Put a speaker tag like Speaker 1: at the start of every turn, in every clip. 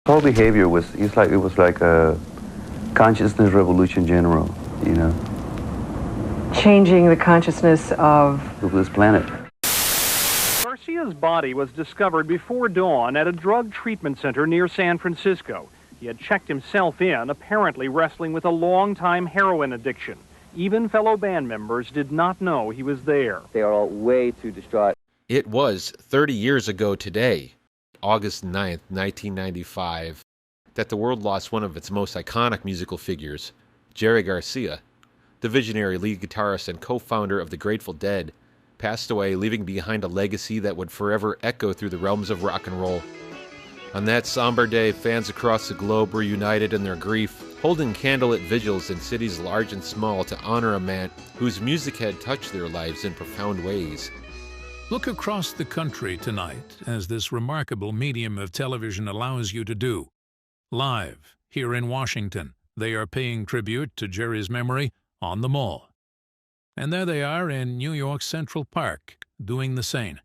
Speaker 1: Whole behavior was, it was like a consciousness revolution general, you know.
Speaker 2: Changing the consciousness of
Speaker 1: this planet.
Speaker 3: Garcia's body was discovered before dawn at a drug treatment center near San Francisco. He had checked himself in, apparently wrestling with a long-time heroin addiction. Even fellow band members did not know he was there.
Speaker 4: They are all way too distraught.
Speaker 5: It was 30 years ago today, August 9th, 1995, that the world lost one of its most iconic musical figures, Jerry Garcia. The visionary lead guitarist and co-founder of the Grateful Dead, passed away, leaving behind a legacy that would forever echo through the realms of rock and roll. On that somber day, fans across the globe were united in their grief, holding candlelit vigils in cities large and small to honor a man whose music had touched their lives in profound ways.
Speaker 6: Look across the country tonight, as this remarkable medium of television allows you to do. Live, here in Washington, they are paying tribute to Jerry's memory on the Mall. And there they are in New York's Central Park, doing the same.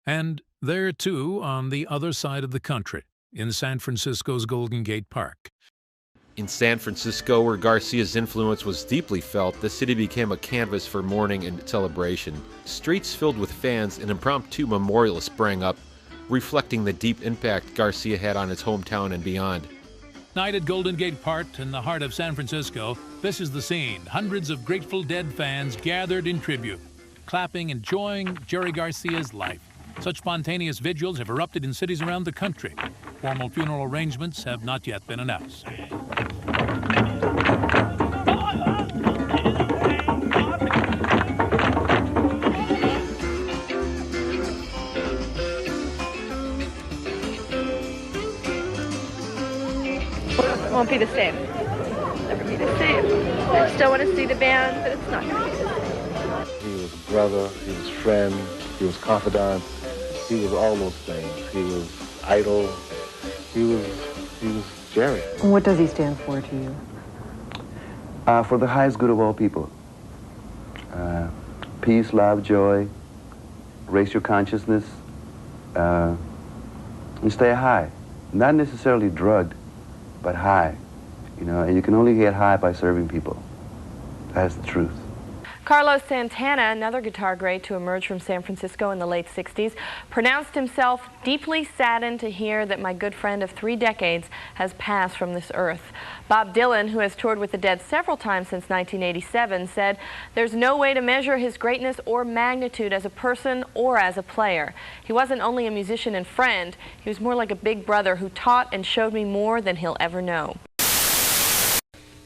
Speaker 6: And there, too, on the other side of the country, in San Francisco's Golden Gate Park.
Speaker 5: In San Francisco, where Garcia's influence was deeply felt, the city became a canvas for mourning and celebration. Streets filled with fans, an impromptu memorial sprang up, reflecting the deep impact Garcia had on his hometown and beyond.
Speaker 6: Night at Golden Gate Park in the heart of San Francisco, this is the scene. Hundreds of Grateful Dead fans gathered in tribute, clapping, enjoying Jerry Garcia's life. Such spontaneous vigils have erupted in cities around the country. Formal funeral arrangements have not yet been announced.
Speaker 7: Won't be the same. Never be the same. I still want to see the band, but it's not going to be the same.
Speaker 8: He was a brother, he was friend, he was confidant, he was all those things. He was idol, he was Jerry.
Speaker 2: What does he stand for to you?
Speaker 1: For the highest good of all people. Peace, love, joy, raise your consciousness, and stay high. Not necessarily drugged, but high, you know, and you can only get high by serving people. That's the truth.
Speaker 7: Carlos Santana, another guitar great to emerge from San Francisco in the late 60s, pronounced himself deeply saddened to hear that my good friend of 3 decades has passed from this earth. Bob Dylan, who has toured with the Dead several times since 1987, said there's no way to measure his greatness or magnitude as a person or as a player. He wasn't only a musician and friend, he was more like a big brother who taught and showed me more than he'll ever know.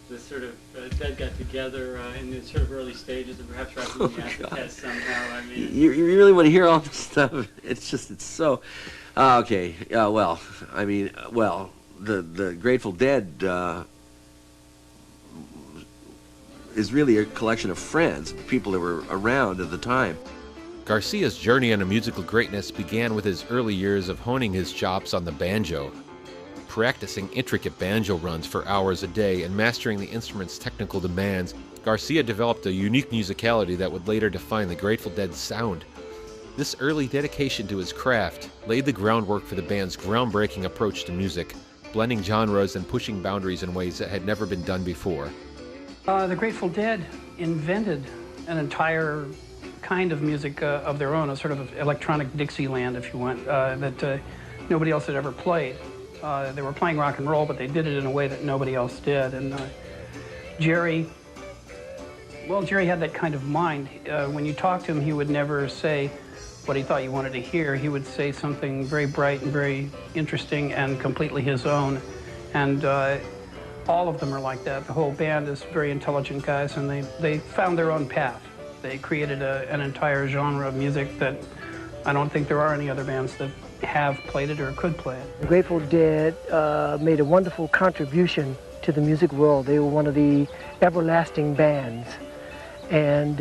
Speaker 9: The sort of Dead got together in the sort of early stages of perhaps wrapping the acid test somehow. I mean,
Speaker 10: you really want to hear all this stuff? It's so okay. Well, I mean, well, the Grateful Dead is really a collection of friends, people that were around at the time.
Speaker 5: Garcia's journey into musical greatness began with his early years of honing his chops on the banjo. Practicing intricate banjo runs for hours a day and mastering the instrument's technical demands, Garcia developed a unique musicality that would later define the Grateful Dead's sound. This early dedication to his craft laid the groundwork for the band's groundbreaking approach to music, blending genres and pushing boundaries in ways that had never been done before.
Speaker 11: The Grateful Dead invented an entire kind of music of their own, a sort of electronic Dixieland, if you want, that nobody else had ever played. They were playing rock and roll, but they did it in a way that nobody else did. And Jerry had that kind of mind. When you talk to him, he would never say what he thought you wanted to hear. He would say something very bright and very interesting and completely his own. And all of them are like that. The whole band is very intelligent guys, and they found their own path. They created an entire genre of music that I don't think there are any other bands that have played it or could play it.
Speaker 12: The Grateful Dead made a wonderful contribution to the music world. They were one of the everlasting bands. And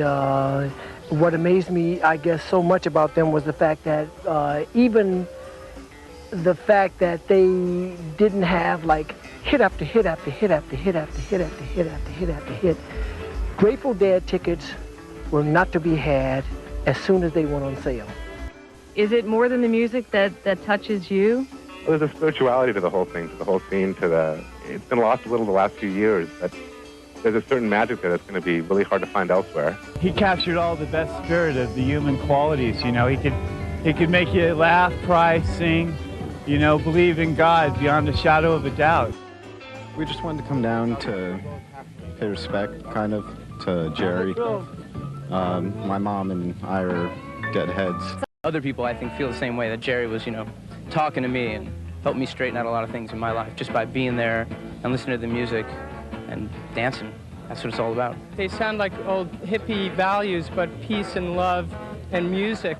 Speaker 12: what amazed me, I guess, so much about them was the fact that even the fact that they didn't have like hit after hit after hit after hit after hit after hit after hit after hit. Grateful Dead tickets were not to be had as soon as they went on sale.
Speaker 13: Is it more than the music that touches you?
Speaker 8: Well, there's a spirituality to the whole thing, to the whole scene, it's been lost a little the last few years, but there's a certain magic there that's going to be really hard to find elsewhere.
Speaker 13: He captured all the best spirit of the human qualities, you know. He could make you laugh, cry, sing, you know, believe in God beyond a shadow of a doubt.
Speaker 14: We just wanted to come down to pay respect, kind of, to Jerry. My mom and I are deadheads.
Speaker 15: Other people, I think, feel the same way, that Jerry was, you know, talking to me and helped me straighten out a lot of things in my life just by being there and listening to the music and dancing. That's what it's all about.
Speaker 16: They sound like old hippie values, but peace and love and music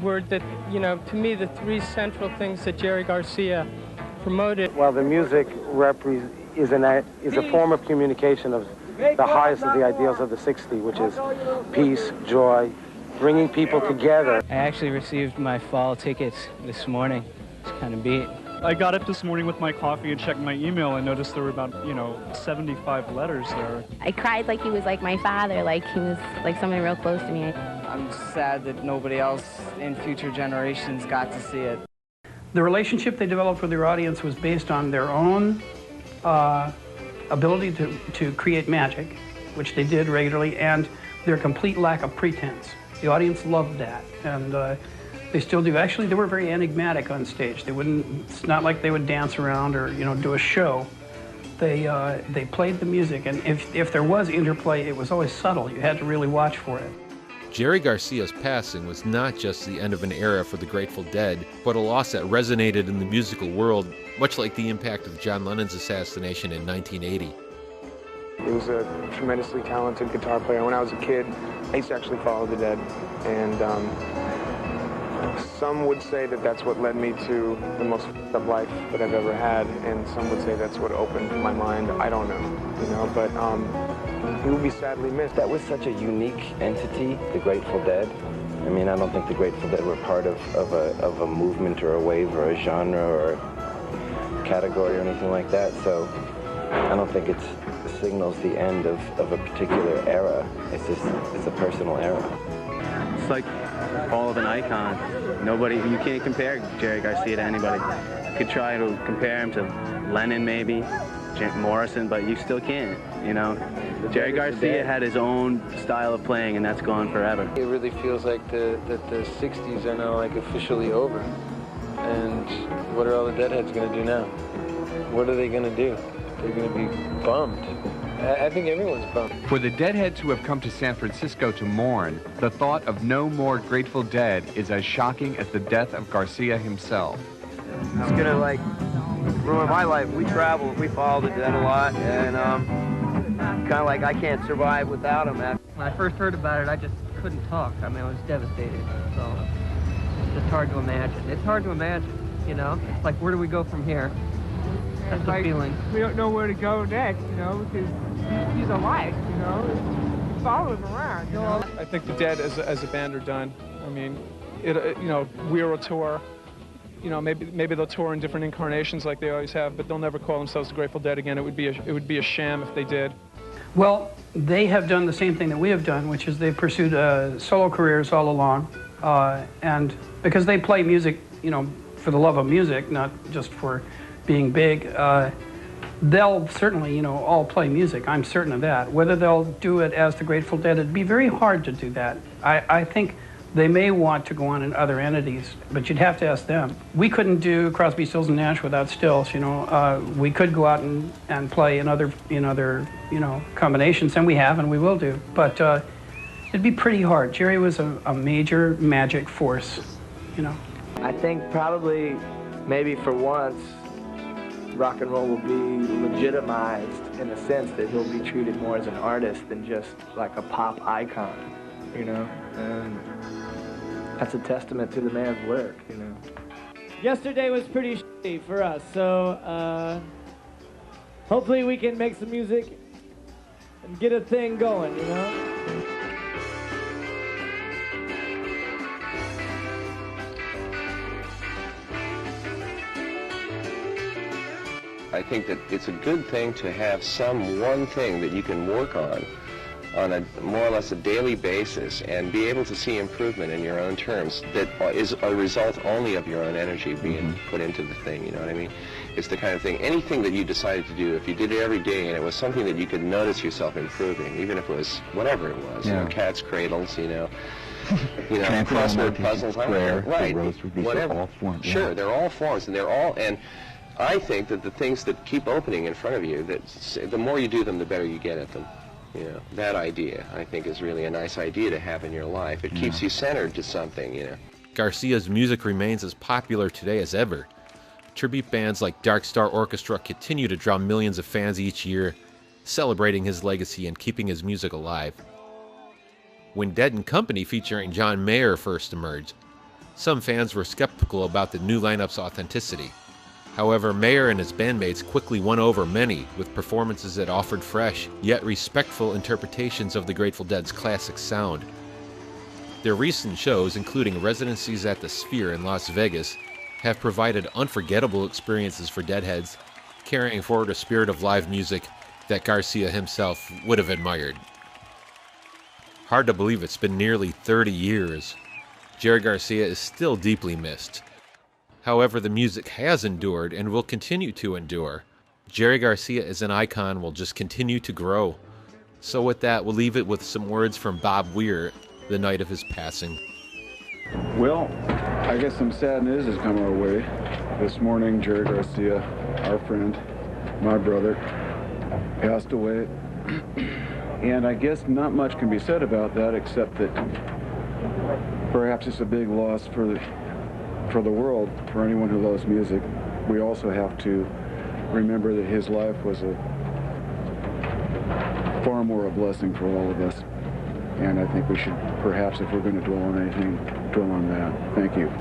Speaker 16: were the, you know, to me, the three central things that Jerry Garcia promoted.
Speaker 17: Well, the music is a form of communication of the highest of the ideals of the 60s, which is peace, joy, bringing people together.
Speaker 15: I actually received my fall tickets this morning. It's kind of beat.
Speaker 18: I got up this morning with my coffee and checked my email and noticed there were about, 75 letters there.
Speaker 19: I cried like he was like my father, like he was like someone real close to me.
Speaker 15: I'm sad that nobody else in future generations got to see it.
Speaker 11: The relationship they developed with their audience was based on their own ability to create magic, which they did regularly, and their complete lack of pretense. The audience loved that, and they still do. Actually, they were very enigmatic on stage. It's not like they would dance around or, do a show. They played the music, and if there was interplay, it was always subtle. You had to really watch for it.
Speaker 5: Jerry Garcia's passing was not just the end of an era for the Grateful Dead, but a loss that resonated in the musical world, much like the impact of John Lennon's assassination in 1980.
Speaker 20: He was a tremendously talented guitar player. When I was a kid, I used to actually follow the Dead, and some would say that that's what led me to the most f***ed up life that I've ever had, and some would say that's what opened my mind. I don't know, but he will be sadly missed.
Speaker 21: That was such a unique entity, the Grateful Dead. I mean, I don't think the Grateful Dead were part of a movement or a wave or a genre or a category or anything like that, so I don't think it signals the end of a particular era. It's a personal era.
Speaker 22: It's like all of an icon. You can't compare Jerry Garcia to anybody. You could try to compare him to Lennon maybe, Morrison, but you still can't, Jerry Garcia had his own style of playing, and that's gone forever.
Speaker 17: It really feels like that the 60s are now like officially over. And what are all the Deadheads going to do now? What are they going to do? They're going to be bummed. I think everyone's bummed.
Speaker 23: For the Deadheads who have come to San Francisco to mourn, the thought of no more Grateful Dead is as shocking as the death of Garcia himself.
Speaker 24: It's going to, ruin my life. We travel, we follow the Dead a lot, and kind of like I can't survive without them.
Speaker 25: When I first heard about it, I just couldn't talk. I mean, I was devastated. So it's just hard to imagine. It's hard to imagine, It's like, where do we go from here? That's the feeling.
Speaker 26: We don't know where to go next, because he's alive, We follow him around,
Speaker 20: I think the Dead as a band are done. I mean, we're a tour. Maybe they'll tour in different incarnations like they always have, but they'll never call themselves the Grateful Dead again. It would be a sham if they did.
Speaker 11: Well, they have done the same thing that we have done, which is they've pursued solo careers all along, and because they play music, for the love of music, not just for being big, they'll certainly, all play music. I'm certain of that. Whether they'll do it as the Grateful Dead, it'd be very hard to do that. I think they may want to go on in other entities, but you'd have to ask them. We couldn't do Crosby, Stills, and Nash without Stills. We could go out and play in other combinations, and we have, and we will do. But it'd be pretty hard. Jerry was a major magic force,
Speaker 24: I think probably, maybe for once, rock and roll will be legitimized in a sense that he'll be treated more as an artist than just like a pop icon, and that's a testament to the man's work,
Speaker 27: Yesterday was pretty shitty for us, so hopefully we can make some music and get a thing going,
Speaker 28: I think that it's a good thing to have one thing that you can work on
Speaker 1: on a more or less a daily basis and be able to see improvement in your own terms that is a result only of your own energy being put into the thing, you know what I mean? It's the kind of thing, anything that you decided to do, if you did it every day and it was something that you could notice yourself improving, even if it was whatever it was, you know, cat's cradles, you know, crossword puzzles, I don't know, right, whatever. Sure, they're all forms, and they're all, and I think that the things that keep opening in front of you, that the more you do them, the better you get at them. You know, that idea, I think, is really a nice idea to have in your life. It keeps you centered to something, you know.
Speaker 5: Garcia's music remains as popular today as ever. Tribute bands like Dark Star Orchestra continue to draw millions of fans each year, celebrating his legacy and keeping his music alive. When Dead & Company featuring John Mayer first emerged, some fans were skeptical about the new lineup's authenticity. However, Mayer and his bandmates quickly won over many with performances that offered fresh, yet respectful interpretations of the Grateful Dead's classic sound. Their recent shows, including residencies at the Sphere in Las Vegas, have provided unforgettable experiences for Deadheads, carrying forward a spirit of live music that Garcia himself would have admired. Hard to believe it's been nearly 30 years. Jerry Garcia is still deeply missed. However, the music has endured and will continue to endure. Jerry Garcia as an icon will just continue to grow. So with that, we'll leave it with some words from Bob Weir the night of his passing.
Speaker 2: Well, I guess some sad news has come our way. This morning, Jerry Garcia, our friend, my brother, passed away. And I guess not much can be said about that except that perhaps it's a big loss for the world, for anyone who loves music. We also have to remember that his life was far more a blessing for all of us. And I think we should, perhaps if we're going to dwell on anything, dwell on that. Thank you.